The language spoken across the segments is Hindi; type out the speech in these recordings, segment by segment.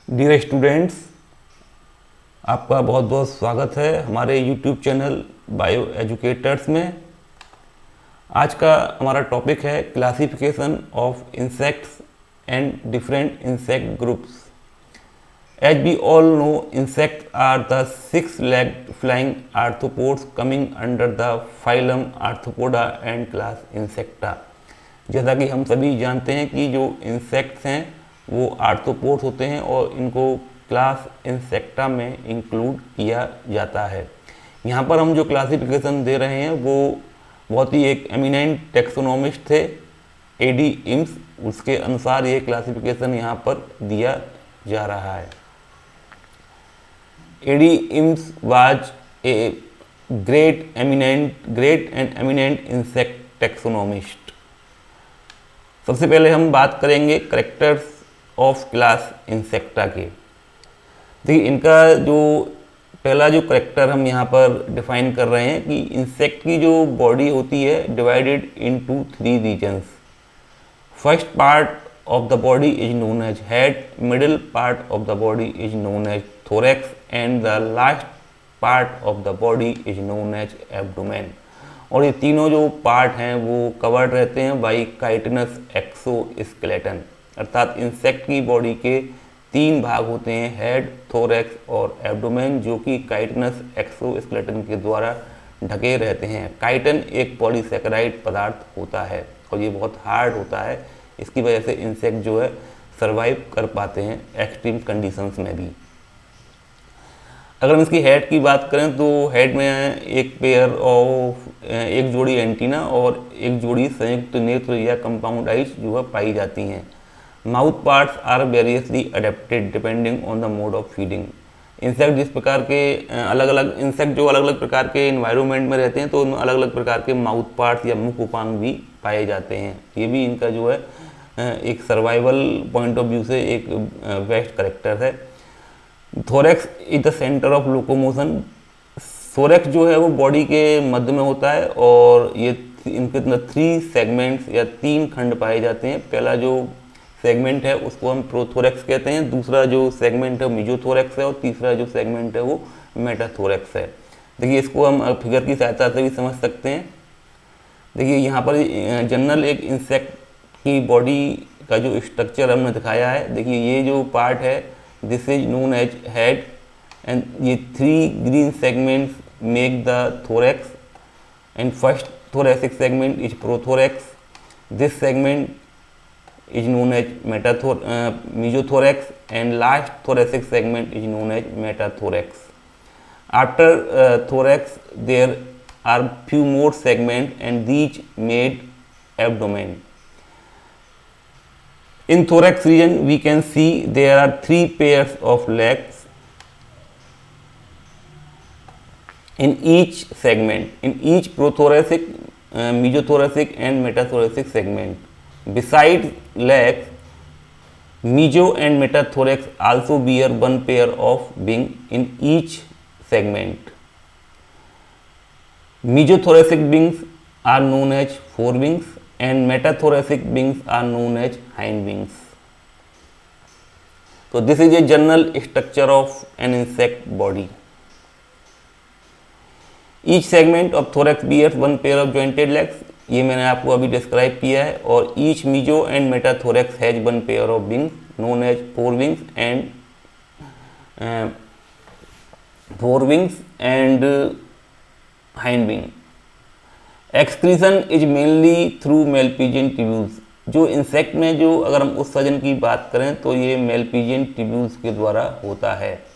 डियर स्टूडेंट्स, आपका बहुत बहुत स्वागत है हमारे यूट्यूब चैनल बायो एजुकेटर्स में। आज का हमारा टॉपिक है classification of insects and different insect groups. As we all know, insects are the six legged flying arthropods coming under the phylum arthropoda and class insecta. जैसा कि हम सभी जानते हैं कि जो इंसेक्ट्स हैं वो आर्थ्रोपोड्स होते हैं और इनको क्लास इंसेक्टा में इंक्लूड किया जाता है। यहाँ पर हम जो क्लासिफिकेशन दे रहे हैं वो बहुत ही एक एमिनेंट टेक्सोनोमिस्ट थे, एडी इम्स, उसके अनुसार ये क्लासिफिकेशन यहाँ पर दिया जा रहा है। A D Imms was a great and eminent insect taxonomist. सबसे पहले हम बात करेंगे करेक्टर्स ऑफ क्लास इंसेक्टा के। देखिए, इनका जो पहला जो करेक्टर हम यहाँ पर डिफाइन कर रहे हैं कि इंसेक्ट की जो बॉडी होती है divided into 3 regions. First part of the body is known as head, middle part of the body is known as thorax and the last part of the body is known as abdomen. और ये तीनों जो पार्ट हैं वो कवर्ड रहते हैं बाई काइटिनस एक्सोस्केलेटन। अर्थात इंसेक्ट की बॉडी के 3 भाग होते हैं, हेड, थोरैक्स और एब्डोमेन, जो कि काइटिनस एक्सोस्केलेटन के द्वारा ढके रहते हैं। काइटन एक पॉलीसैकेराइड पदार्थ होता है और ये बहुत हार्ड होता है। इसकी वजह से इंसेक्ट जो है सर्वाइव कर पाते हैं एक्सट्रीम कंडीशंस में भी। अगर हम इसकी हेड की बात करें तो हेड में एक जोड़ी एंटीना और एक जोड़ी संयुक्त नेत्र या कंपाउंड आइज जो है पाई जाती हैं। Mouth parts are variously adapted depending on the mode of feeding. Insect जिस प्रकार के अलग अलग प्रकार के इन्वायरमेंट में रहते हैं तो उनमें अलग अलग प्रकार के माउथ पार्ट्स या मुख उपांग भी पाए जाते हैं। ये भी इनका जो है एक सर्वाइवल पॉइंट ऑफ व्यू से एक बेस्ट करेक्टर है। Thorax is the centre of locomotion. Thorax जो है वो बॉडी के मध्य में होता है और ये इनके अंदर 3 सेगमेंट्स या 3 खंड पाए जाते हैं। पहला जो सेगमेंट है उसको हम प्रोथोरैक्स कहते हैं, दूसरा जो सेगमेंट है मेसोथोरैक्स है और तीसरा जो सेगमेंट है वो मेटाथोरैक्स है। देखिए, इसको हम फिगर की सहायता से भी समझ सकते हैं। देखिए, यहाँ पर जनरल एक इंसेक्ट की बॉडी का जो स्ट्रक्चर हमने दिखाया है। देखिए, ये जो पार्ट है this is known as head and ये 3 green segments make the thorax and first thoracic segment is prothorax. This segment is known as mesothorax and last thoracic segment is known as metathorax. After thorax there are few more segments and these made abdomen. In thorax region we can see there are 3 pairs of legs in each segment, in each prothoracic, mesothoracic and metathoracic segment. Besides legs, meso and metathorax also bear 1 pair of wing in each segment. Mesothoracic wings are known as forewings and metathoracic wings are known as hindwings. So this is a general structure of an insect body. Each segment of thorax bears 1 pair of jointed legs, ये मैंने आपको अभी डिस्क्राइब किया है। और each meso and metathorax has 1 pair of wings known as forewings and hindwing. Excretion is mainly through Malpighian tubules. जो इंसेक्ट में जो अगर हम उत्सर्जन की बात करें तो ये Malpighian tubules के द्वारा होता है।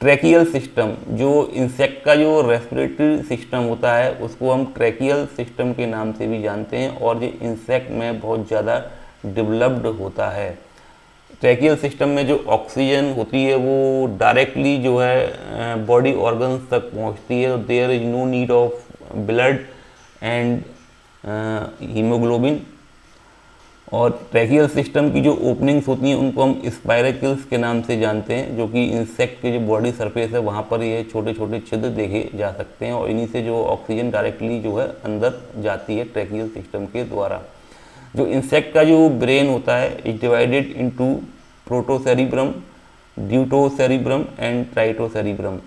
ट्रैकियल सिस्टम, जो इंसेक्ट का जो रेस्पिरेटरी सिस्टम होता है उसको हम ट्रैकियल सिस्टम के नाम से भी जानते हैं और ये इंसेक्ट में बहुत ज़्यादा डेवलप्ड होता है। ट्रैकियल सिस्टम में जो ऑक्सीजन होती है वो डायरेक्टली जो है बॉडी ऑर्गन्स तक पहुंचती है। There is no need of blood and haemoglobin. और ट्रैकियल सिस्टम की जो ओपनिंग्स होती हैं उनको हम स्पाइरेकल्स के नाम से जानते हैं, जो कि इंसेक्ट के जो बॉडी सरफेस है वहाँ पर ये छोटे छोटे छिद्र देखे जा सकते हैं और इन्हीं से जो ऑक्सीजन डायरेक्टली जो है अंदर जाती है ट्रैकियल सिस्टम के द्वारा। जो इंसेक्ट का जो ब्रेन होता है is divided into protocerebrum deutocerebrum and tritocerebrum.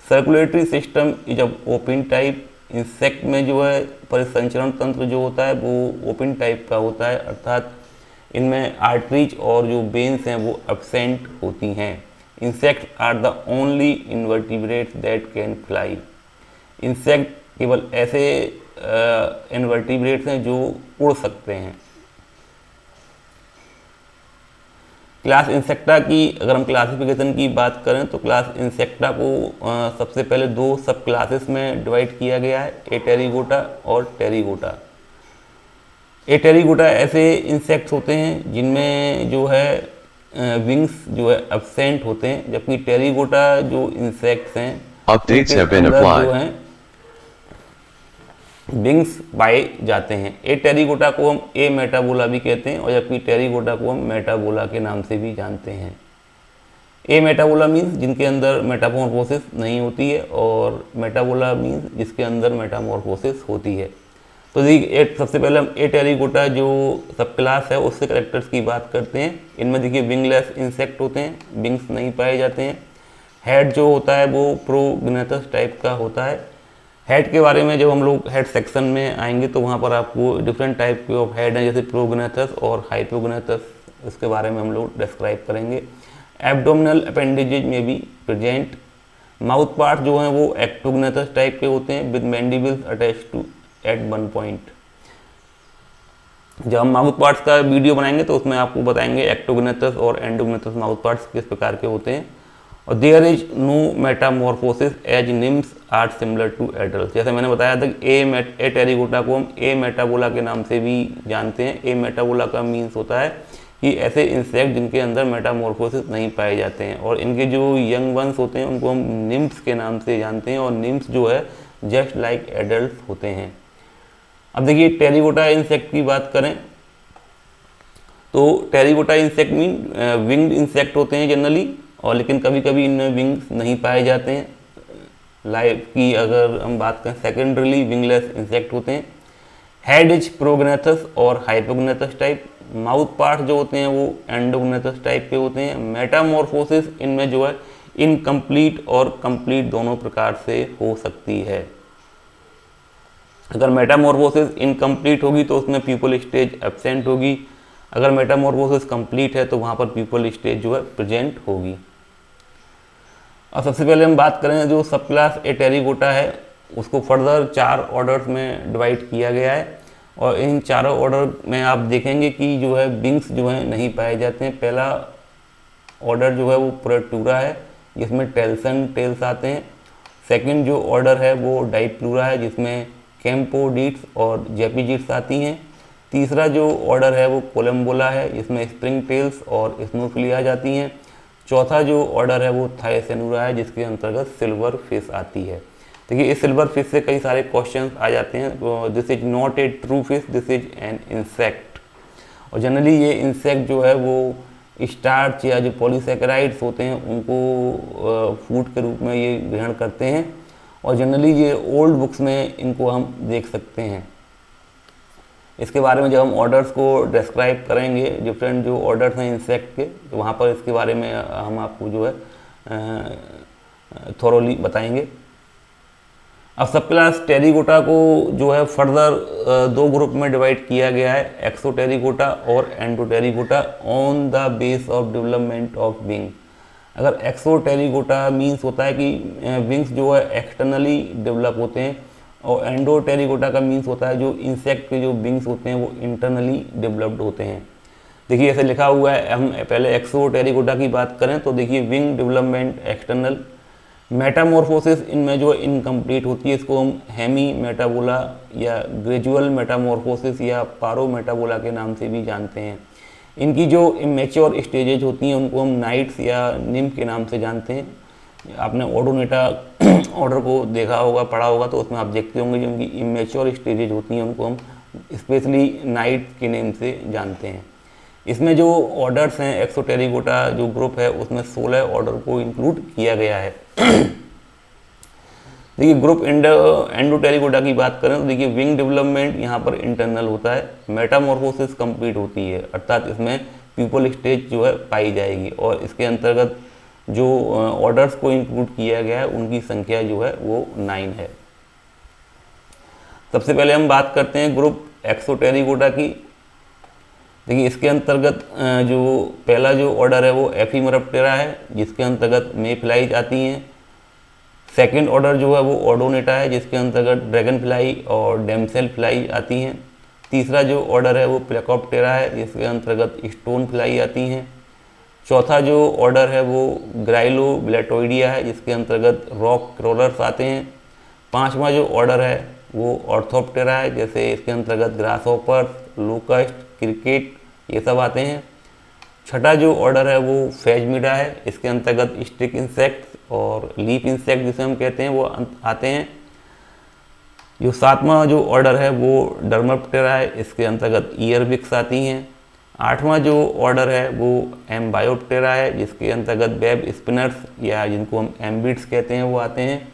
Circulatory system is of open type. Insect में जो है परिसंचरण तंत्र जो होता है वो ओपन टाइप का होता है, अर्थात इनमें आर्टरीज और जो वेन्स हैं वो एब्सेंट होती हैं। Insects are the only invertebrates that can fly. Insect केवल ऐसे इनवर्टिब्रेट्स हैं जो उड़ सकते हैं। क्लास इंसेक्टा की अगर हम क्लासिफिकेशन की बात करें तो क्लास इंसेक्टा को सबसे पहले दो सब क्लासेस में डिवाइड किया गया है, एटेरिगोटा और टेरिगोटा। एटेरिगोटा ऐसे इंसेक्ट्स होते हैं जिनमें जो है विंग्स जो है एब्सेंट होते हैं, जबकि टेरिगोटा जो इंसेक्ट्स हैं Updates have been जो applied. हैं विंग्स पाए जाते हैं। ए टेरिगोटा को हम ए मेटाबोला भी कहते हैं और जबकि टेरिगोटा को हम मेटाबोला के नाम से भी जानते हैं। ए मेटाबोला मीन्स जिनके अंदर मेटामॉर्फोसिस नहीं होती है और मेटाबोला मीन्स जिसके अंदर मेटामॉर्फोसिस होती है। तो देखिए सबसे पहले हम ए टेरिगोटा जो सब क्लास है उससे कैरेक्टर्स की बात करते हैं। इनमें देखिए विंगलेस इंसेक्ट होते हैं, विंग्स नहीं पाए जाते हैं। हेड जो होता है वो प्रोग्नेथस टाइप का होता है। हेड के बारे में जब हम लोग हेड सेक्शन में आएंगे तो वहाँ पर आपको डिफरेंट टाइप के ऑफ हेड हैं, जैसे प्रोग्नेथस और हाइपोग्नेथस, इसके बारे में हम लोग डिस्क्राइब करेंगे। एब्डोमिनल अपेंडेजेज में भी प्रेजेंट। माउथ पार्ट जो हैं वो एक्टोग्नेथस टाइप के होते हैं with mandibles attach to at one point. जब हम माउथ पार्ट्स का वीडियो बनाएंगे तो उसमें आपको बताएंगे एक्टोग्नेथस और एंडोग्नेथस माउथ पार्ट्स किस प्रकार के होते हैं। और there is no metamorphosis as nymphs are similar to adult. जैसे मैंने बताया था कि ए टेरिगोटा को हम ए मेटाबोला के नाम से भी जानते हैं। ए मेटाबोला का मीन्स होता है कि ऐसे इंसेक्ट जिनके अंदर मेटामॉर्फोसिस नहीं पाए जाते हैं, और इनके जो यंग वंस होते हैं उनको हम निम्स के नाम से जानते हैं, और निम्स जो है जस्ट लाइक एडल्ट होते हैं। अब देखिए टेरिगोटा इंसेक्ट की बात करें तो Pterygota insect mean winged insect होते हैं जनरली, और लेकिन कभी कभी इनमें विंग्स नहीं पाए जाते हैं। लाइफ की अगर हम बात करें सेकेंडरीली विंगलेस इंसेक्ट होते हैं। हेड इज प्रोग्नेथस और हाइपोग्नेथस टाइप। माउथ पार्ट जो होते हैं वो एंडोग्नेथस टाइप के होते हैं। मेटामॉर्फोसिस इनमें जो है इनकम्प्लीट और कंप्लीट दोनों प्रकार से हो सकती है। अगर मेटामॉर्फोसिस इनकम्प्लीट होगी तो उसमें प्यूपल स्टेज एब्सेंट होगी, अगर मेटामॉर्फोसिस कंप्लीट है तो वहाँ पर प्यूपल स्टेज जो है प्रेजेंट होगी। अब सबसे पहले हम बात करें जो सब क्लास ए टेरिगोटा है उसको फर्दर 4 ऑर्डर्स में डिवाइड किया गया है, और इन चारों ऑर्डर में आप देखेंगे कि जो है विंग्स जो है नहीं पाए जाते हैं। पहला ऑर्डर जो है वो प्रोटूरा है जिसमें टेल्सन टेल्स आते हैं। सेकंड जो ऑर्डर है वो डाइप्लूरा है जिसमें कैम्पोडिट्स और जेपिजिट्स आती हैं। तीसरा जो ऑर्डर है वो कोलम्बोला है जिसमें स्प्रिंग टेल्स और स्नोफिलिया जाती हैं। चौथा जो ऑर्डर है वो थायसेनुरा है जिसके अंतर्गत सिल्वर फिश आती है। देखिए इस सिल्वर फिश से कई सारे क्वेश्चंस आ जाते हैं। This is not a true fish, this is an insect. और जनरली ये इंसेक्ट जो है वो स्टार्च या जो पॉलीसेकेराइड्स होते हैं उनको फूड के रूप में ये ग्रहण करते हैं, और जनरली ये ओल्ड बुक्स में इनको हम देख सकते हैं। इसके बारे में जब हम ऑर्डर्स को डिस्क्राइब करेंगे, डिफरेंट जो ऑर्डर्स हैं इंसेक्ट के, तो वहाँ पर इसके बारे में हम आपको जो है थोरोली बताएंगे। अब सब क्लास टेरिगोटा को जो है फर्दर 2 ग्रुप में डिवाइड किया गया है, एक्सोटेरिगोटा और Endopterygota, on the base of development of wing. अगर एक्सोटेरिगोटा मीन्स होता है कि विंग्स जो है एक्सटर्नली डेवलप होते हैं, और एंडोटेरिगोटा का मीन्स होता है जो इंसेक्ट के जो विंग्स होते हैं वो इंटरनली डेवलप्ड होते हैं। देखिए ऐसे लिखा हुआ है। हम पहले एक्सोटेरिगोटा की बात करें तो देखिए विंग डेवलपमेंट एक्सटर्नल। मेटामॉर्फोसिस इनमें जो इनकम्प्लीट होती है, इसको हम हेमी मेटाबोला या ग्रेजुअल मेटामॉर्फोसिस या पारो मेटाबोला के नाम से भी जानते हैं। इनकी जो इमेच्योर स्टेजेज होती हैं उनको हम नाइट्स या निम्फ के नाम से जानते हैं। आपने ओडोनेटा ऑर्डर को देखा होगा, पढ़ा होगा, तो उसमें आप देखते होंगे जो उनकी इमेच्योर स्टेजेज होती हैं उनको हम स्पेशली नाइट के नेम से जानते हैं। इसमें जो ऑर्डर्स हैं एक्सोटेरिगोटा जो ग्रुप है उसमें 16 ऑर्डर को इंक्लूड किया गया है। देखिए ग्रुप एंडोटेरिगोटा की बात करें तो देखिए विंग डेवलपमेंट यहाँ पर इंटरनल होता है, मेटामॉर्फोसिस कंप्लीट होती है, अर्थात इसमें प्यूपल स्टेज जो है पाई जाएगी, और इसके अंतर्गत जो ऑर्डर्स को इंक्लूड किया गया है उनकी संख्या जो है वो 9 है। सबसे पहले हम बात करते हैं ग्रुप एक्सोटेरिकोटा की। देखिए इसके अंतर्गत जो पहला जो ऑर्डर है वो एफिमेरोप्टेरा है, जिसके अंतर्गत मे फ्लाइज आती हैं। सेकंड ऑर्डर जो है वो ऑर्डोनेटा है, जिसके अंतर्गत ड्रैगन फ्लाई और डेमसेल फ्लाई आती हैं। तीसरा जो ऑर्डर है वो प्लेकोप्टेरा है, जिसके अंतर्गत स्टोन फ्लाई आती हैं। चौथा जो ऑर्डर है वो ग्राइलोब्लेटोइडिया है, जिसके अंतर्गत रॉक क्रॉलर्स आते हैं। पांचवा जो ऑर्डर है वो ऑर्थोप्टेरा है, जैसे इसके अंतर्गत ग्रासहॉपर्स, लोकस्ट, क्रिकेट ये सब आते हैं। छठा जो ऑर्डर है वो फेजमिडा है, इसके अंतर्गत स्टिक इंसेक्ट्स और लीफ इंसेक्ट जिसे हम कहते हैं वो आते हैं। जो सातवां जो ऑर्डर है वो डर्मोप्टेरा है, इसके अंतर्गत ईयरविक्स आती हैं। आठवां जो ऑर्डर है वो एम्बायोप्टेरा है, जिसके अंतर्गत वेब स्पिनर्स या जिनको हम एम्बिट्स कहते हैं वो आते हैं।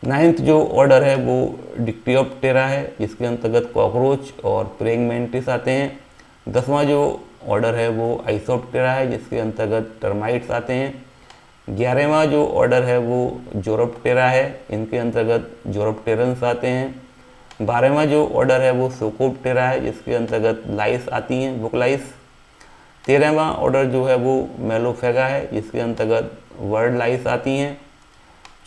नाइन्थ जो ऑर्डर है वो डिक्टियोप्टेरा है, जिसके अंतर्गत कॉकरोच और प्रेइंग मैंटिस आते हैं। 10वां जो ऑर्डर है वो आइसोप्टेरा है, जिसके अंतर्गत टर्माइट्स आते हैं। 11वां जो ऑर्डर है वो जोरोप्टेरा है, इनके अंतर्गत जोरोप्टेरन्स आते हैं। 12वां जो ऑर्डर है वो सोकोप्टेरा है, जिसके अंतर्गत लाइस आती हैं, बुकलाइस। 13वां ऑर्डर जो है वो मेलोफेगा है, जिसके अंतर्गत वर्ड लाइस आती हैं।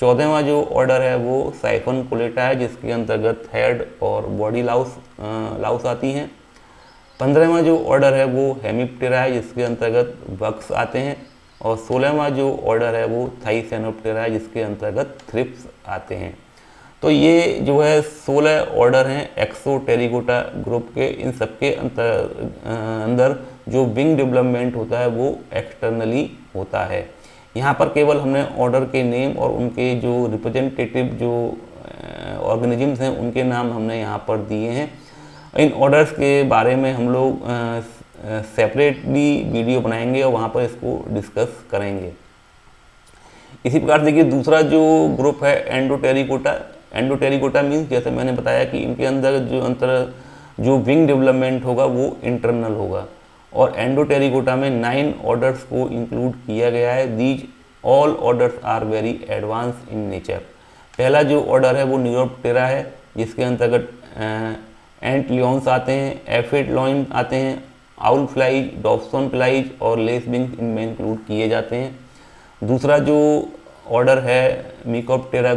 14वां जो ऑर्डर है वो साइफन कोलेटा है, जिसके अंतर्गत हेड और बॉडी लाउस आती हैं। 15वां जो ऑर्डर है वो हेमिप्टेरा है, जिसके अंतर्गत बग्स आते हैं। और 16वां जो ऑर्डर है वो थाइसेनोप्टेरा है, जिसके अंतर्गत थ्रिप्स आते हैं। तो ये जो है 16 ऑर्डर हैं एक्सोटेरिकोटा ग्रुप के। इन सबके अंदर जो विंग डेवलपमेंट होता है वो एक्सटर्नली होता है। यहाँ पर केवल हमने ऑर्डर के नेम और उनके जो रिप्रेजेंटेटिव जो ऑर्गेनिजम्स हैं उनके नाम हमने यहाँ पर दिए हैं। इन ऑर्डर्स के बारे में हम लोग सेपरेटली वीडियो बनाएंगे और वहाँ पर इसको डिस्कस करेंगे। इसी प्रकार देखिए दूसरा जो ग्रुप है एंडोटेरिकोटा। एंडोटेरिकोटा मीन्स जैसे मैंने बताया कि इनके अंदर जो विंग डेवलपमेंट होगा वो इंटरनल होगा। और एंडोटेरिकोटा में 9 ऑर्डर्स को इंक्लूड किया गया है। These all orders are very advance in nature. पहला जो ऑर्डर है वो न्यूरोप्टेरा है, जिसके अंतर्गत एंट लियोन्स आते हैं, एफिड लॉइन आते हैं, आउल फ्लाइज, डॉप्सन फ्लाइज और लेस विंग्स इनमें इंक्लूड किए जाते हैं। दूसरा जो ऑर्डर है मिकोप्टेरा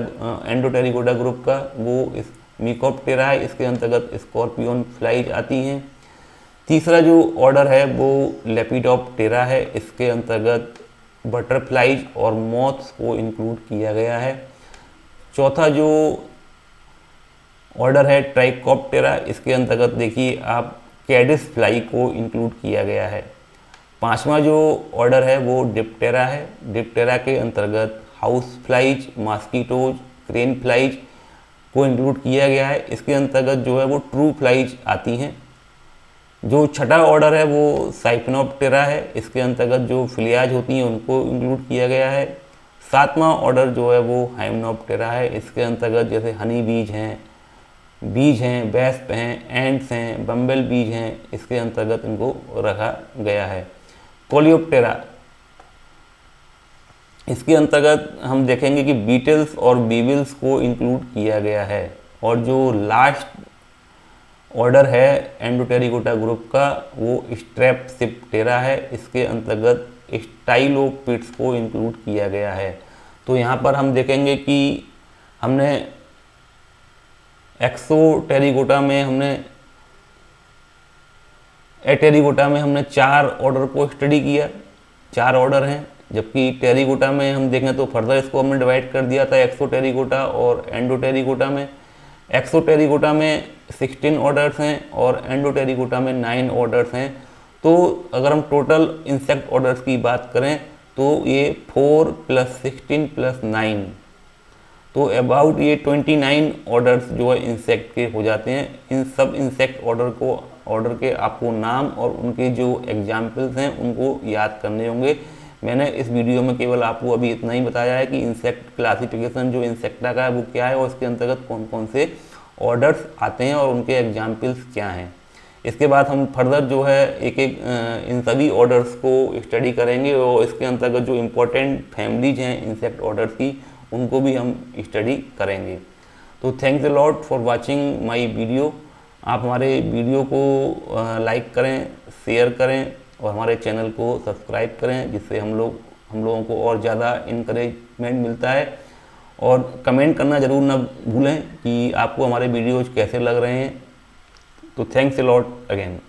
एंडोटेरिकोटा ग्रुप का वो इस मिकोप्टेरा है, इसके अंतर्गत स्कॉर्पियन फ्लाइज आती हैं। तीसरा जो ऑर्डर है वो लेपिडोप्टेरा है, इसके अंतर्गत बटरफ्लाइज और मॉथ्स को इंक्लूड किया गया है। चौथा जो ऑर्डर है ट्राइकोप्टेरा, इसके अंतर्गत देखिए आप कैडिस फ्लाई को इंक्लूड किया गया है। पांचवा जो ऑर्डर है वो डिप्टेरा है। डिप्टेरा के अंतर्गत house flies, mosquitoes, crane flies को इंक्लूड किया गया है। इसके अंतर्गत जो है वो ट्रू फ्लाइज आती हैं। जो छठा ऑर्डर है वो साइफिनोप्टेरा है, इसके अंतर्गत जो फिलियाज होती हैं उनको इंक्लूड किया गया है। सातवां ऑर्डर जो है वो हाइमेनोप्टेरा है, इसके अंतर्गत जैसे हनी बीज हैं, वेस्प हैं, एंट्स हैं, बम्बल बीज हैं, इसके अंतर्गत इनको रखा गया है। कोलियोप्टेरा, इसके अंतर्गत हम देखेंगे कि बीटल्स और बीविल्स को इंक्लूड किया गया है। और जो लास्ट ऑर्डर है एंडोटेरिकोटा ग्रुप का वो स्ट्रेप्सिप्टेरा है, इसके अंतर्गत स्टाइलोपिड्स को इंक्लूड किया गया है। तो यहाँ पर हम देखेंगे कि हमने एक्सोटेरिकोटा में एटेरिकोटा में हमने 4 ऑर्डर को स्टडी किया, 4 ऑर्डर हैं। जबकि टेरिकोटा में हम देखें तो फर्दर इसको हमने डिवाइड कर दिया था एक्सोटेरिकोटा और एंडोटेरिकोटा में। एक्सोटेरिकोटा में 16 ऑर्डर्स हैं और एंडोटेरिकोटा में 9 ऑर्डर्स हैं। तो अगर हम टोटल इंसेक्ट ऑर्डर्स की बात करें तो ये 4 + 16 + 9, तो अबाउट ये 29 ऑर्डर्स जो है इंसेक्ट के हो जाते हैं। इन सब इंसेक्ट ऑर्डर के आपको नाम और उनके जो एग्जाम्पल्स हैं उनको याद करने होंगे। मैंने इस वीडियो में केवल आपको अभी इतना ही बताया है कि इंसेक्ट क्लासिफिकेशन जो इंसेक्टा का है वो क्या है और इसके अंतर्गत कौन कौन से ऑर्डर्स आते हैं और उनके एग्जाम्पल्स क्या हैं। इसके बाद हम फर्दर जो है एक एक इन सभी ऑर्डर्स को स्टडी करेंगे और इसके अंतर्गत जो इम्पोर्टेंट फैमिलीज हैं इंसेक्ट ऑर्डर्स की उनको भी हम स्टडी करेंगे। तो thanks a lot for watching my video. आप हमारे वीडियो को लाइक करें, शेयर करें और हमारे चैनल को सब्सक्राइब करें, जिससे हम लोगों को और ज़्यादा इनकरेजमेंट मिलता है। और कमेंट करना ज़रूर ना भूलें कि आपको हमारे वीडियोज़ कैसे लग रहे हैं। तो थैंक्स अ लॉट अगेन।